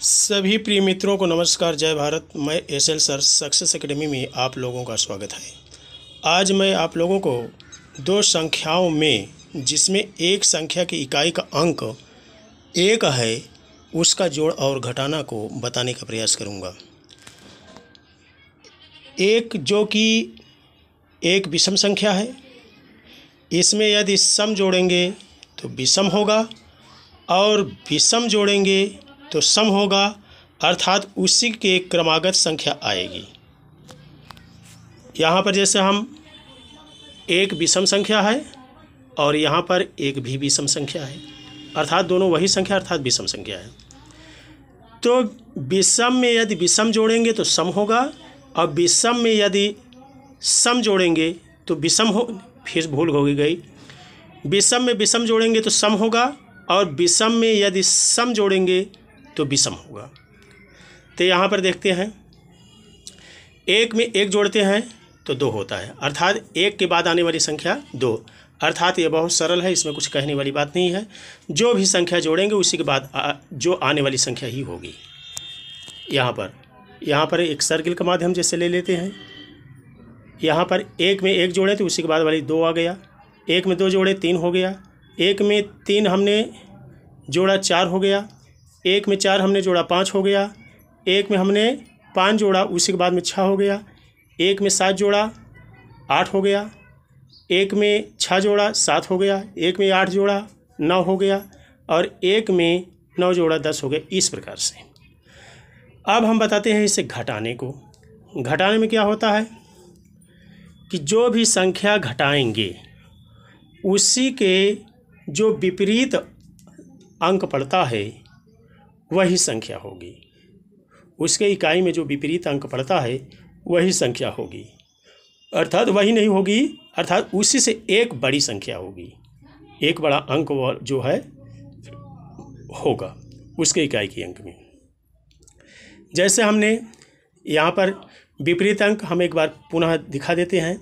सभी प्रिय मित्रों को नमस्कार, जय भारत। मैं एसएल सर सक्सेस एकेडमी में आप लोगों का स्वागत है। आज मैं आप लोगों को दो संख्याओं में, जिसमें एक संख्या की इकाई का अंक एक है, उसका जोड़ और घटाना को बताने का प्रयास करूंगा। एक जो कि एक विषम संख्या है, इसमें यदि सम जोड़ेंगे तो विषम होगा और विषम जोड़ेंगे तो सम होगा, अर्थात उसी के क्रमागत संख्या आएगी। यहाँ पर जैसे हम एक विषम संख्या है और यहाँ पर एक भी विषम संख्या है, अर्थात दोनों वही संख्या अर्थात विषम संख्या है। तो विषम में यदि विषम जोड़ेंगे तो सम होगा और विषम में यदि सम जोड़ेंगे तो विषम हो, फिर भूल हो गई। विषम में विषम जोड़ेंगे तो सम होगा और विषम में यदि सम जोड़ेंगे तो विषम होगा। तो यहाँ पर देखते हैं, एक में एक जोड़ते हैं तो दो होता है, अर्थात एक के बाद आने वाली संख्या दो, अर्थात ये बहुत सरल है, इसमें कुछ कहने वाली बात नहीं है। जो भी संख्या जोड़ेंगे उसी के बाद जो आने वाली संख्या ही होगी। यहाँ पर एक सर्किल का माध्यम जैसे ले लेते हैं। यहाँ पर एक में एक जोड़े तो उसी के बाद वाली दो आ गया, एक में दो जोड़े तीन हो गया, एक में तीन हमने जोड़ा चार हो गया, एक में चार हमने जोड़ा पाँच हो गया, एक में हमने पाँच जोड़ा उसी के बाद में छः हो गया, एक में सात जोड़ा आठ हो गया, एक में छः जोड़ा सात हो गया, एक में आठ जोड़ा नौ हो गया और एक में नौ जोड़ा 10 हो गया। इस प्रकार से अब हम बताते हैं इसे घटाने को। घटाने में क्या होता है कि जो भी संख्या घटाएंगे उसी के जो विपरीत अंक पड़ता है वही संख्या होगी। उसके इकाई में जो विपरीत अंक पड़ता है वही संख्या होगी, अर्थात वही नहीं होगी, अर्थात उसी से एक बड़ी संख्या होगी। एक बड़ा अंक जो है होगा उसके इकाई के अंक में। जैसे हमने यहाँ पर विपरीत अंक हम एक बार पुनः दिखा देते हैं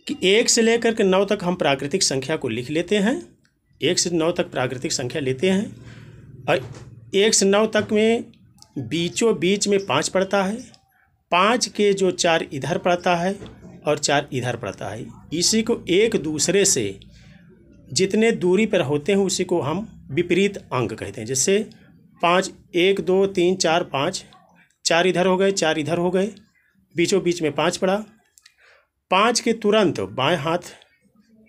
कि 1 से लेकर के 9 तक हम प्राकृतिक संख्या को लिख लेते हैं। 1 से 9 तक प्राकृतिक संख्या लेते हैं और 1 से 9 तक में बीचों बीच में 5 पड़ता है। 5 के जो 4 इधर पड़ता है और 4 इधर पड़ता है, इसी को एक दूसरे से जितने दूरी पर होते हैं उसी को हम विपरीत अंक कहते हैं। जैसे 5 1 2 3 4 5, 4 इधर हो गए 4 इधर हो गए, बीचों बीच में 5 पड़ा। 5 के तुरंत बाएं हाथ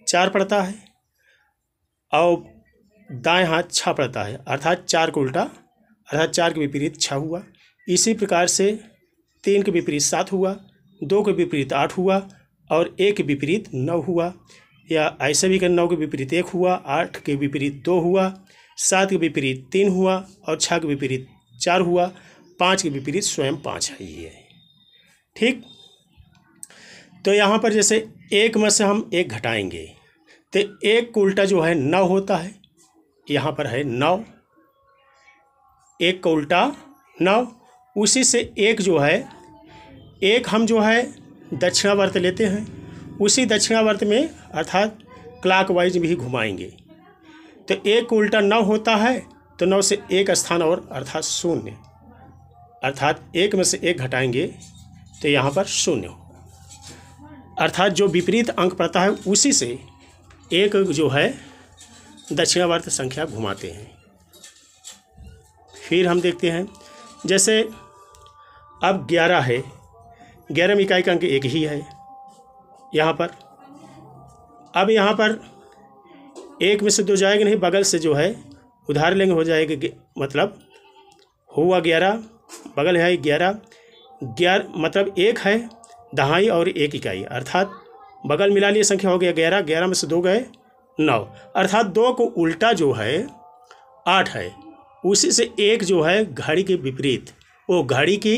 4 पड़ता है और दाएं हाथ 6 पड़ता है, अर्थात 4 को उल्टा, अर्थात 4 के विपरीत 6 हुआ। इसी प्रकार से 3 के विपरीत 7 हुआ, 2 के विपरीत 8 हुआ और 1 के विपरीत 9 हुआ। या ऐसे भी कर 9 के विपरीत 1 हुआ, 8 के विपरीत 2 हुआ, 7 के विपरीत 3 हुआ और 6 के विपरीत 4 हुआ, 5 के विपरीत स्वयं 5 है ही है। ठीक, तो यहाँ पर जैसे एक में से हम एक घटाएंगे तो एक को उल्टा जो है 9 होता है, यहाँ पर है 9, एक का उल्टा 9। उसी से एक जो है, एक हम जो है दक्षिणावर्त लेते हैं, उसी दक्षिणावर्त में अर्थात क्लॉकवाइज भी घुमाएंगे तो एक को उल्टा 9 होता है, तो 9 से एक स्थान और अर्थात 0, अर्थात एक में से एक घटाएंगे तो यहाँ पर 0 होगा, अर्थात जो विपरीत अंक पड़ता है उसी से एक जो है दक्षिणावर्त संख्या घुमाते हैं। फिर हम देखते हैं, जैसे अब 11 है, 11 इकाई का अंक एक ही है यहाँ पर। अब यहाँ पर एक में से दो जाएगा नहीं, बगल से जो है उधार लेंगे, हो जाएगा, मतलब हुआ 11, बगल है 11, 11 मतलब एक है दहाई और एक इकाई, अर्थात बगल मिला लिए संख्या हो गया 11, 11 में से 2 गए 9, अर्थात 2 को उल्टा जो है 8 है। उसी से एक जो है घड़ी के विपरीत, वो घड़ी की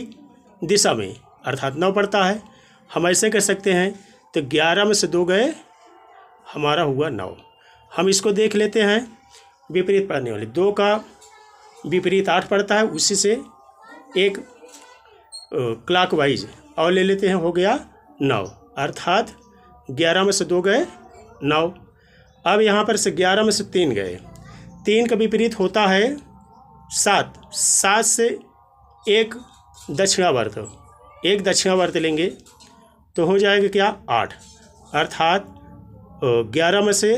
दिशा में अर्थात 9 पड़ता है। हम ऐसे कर सकते हैं, तो 11 में से 2 गए, हमारा हुआ 9। हम इसको देख लेते हैं विपरीत पड़ने वाले, 2 का विपरीत 8 पड़ता है, उसी से एक क्लॉकवाइज और ले लेते हैं, हो गया 9, अर्थात 11 में से 2 गए 9। अब यहाँ पर से 11 में से 3 गए, 3 का विपरीत होता है 7, 7 से एक दक्षिणावर्त, एक दक्षिणावर्त लेंगे तो हो जाएगा क्या 8, अर्थात 11 में से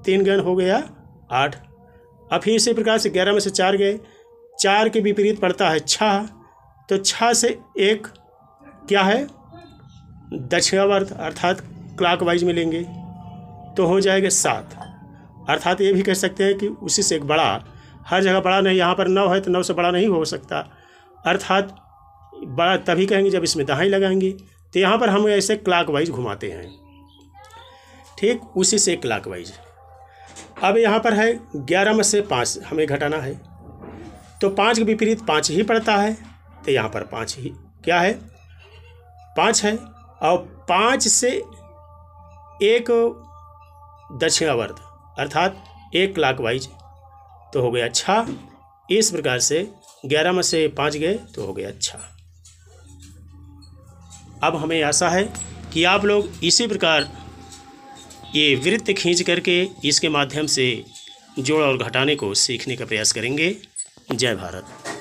3 गए हो गया 8। अब फिर इसी प्रकार से 11 में से 4 गए, 4 के विपरीत पड़ता है 6, तो 6 से एक क्या है दक्षिणावर्त अर्थात क्लॉकवाइज में लेंगे तो हो जाएगा 7। अर्थात ये भी कह सकते हैं कि उसी से एक बड़ा, हर जगह बड़ा नहीं, यहाँ पर 9 है तो 9 से बड़ा नहीं हो सकता, अर्थात बड़ा तभी कहेंगे जब इसमें दहाई लगाएंगे। तो यहाँ पर हम ऐसे क्लॉकवाइज घुमाते हैं, ठीक उसी से क्लॉकवाइज। अब यहाँ पर है 11 में से 5 हमें घटाना है, तो 5 के विपरीत 5 ही पड़ता है, तो यहाँ पर 5 ही क्या है 5 है, और 5 से एक दक्षिणावर्त अर्थात एक क्लॉकवाइज तो हो गया 6। इस प्रकार से 11 में से 5 गए तो हो गया 6। अब हमें आशा है कि आप लोग इसी प्रकार ये वृत्त खींच करके इसके माध्यम से जोड़ और घटाने को सीखने का प्रयास करेंगे। जय भारत।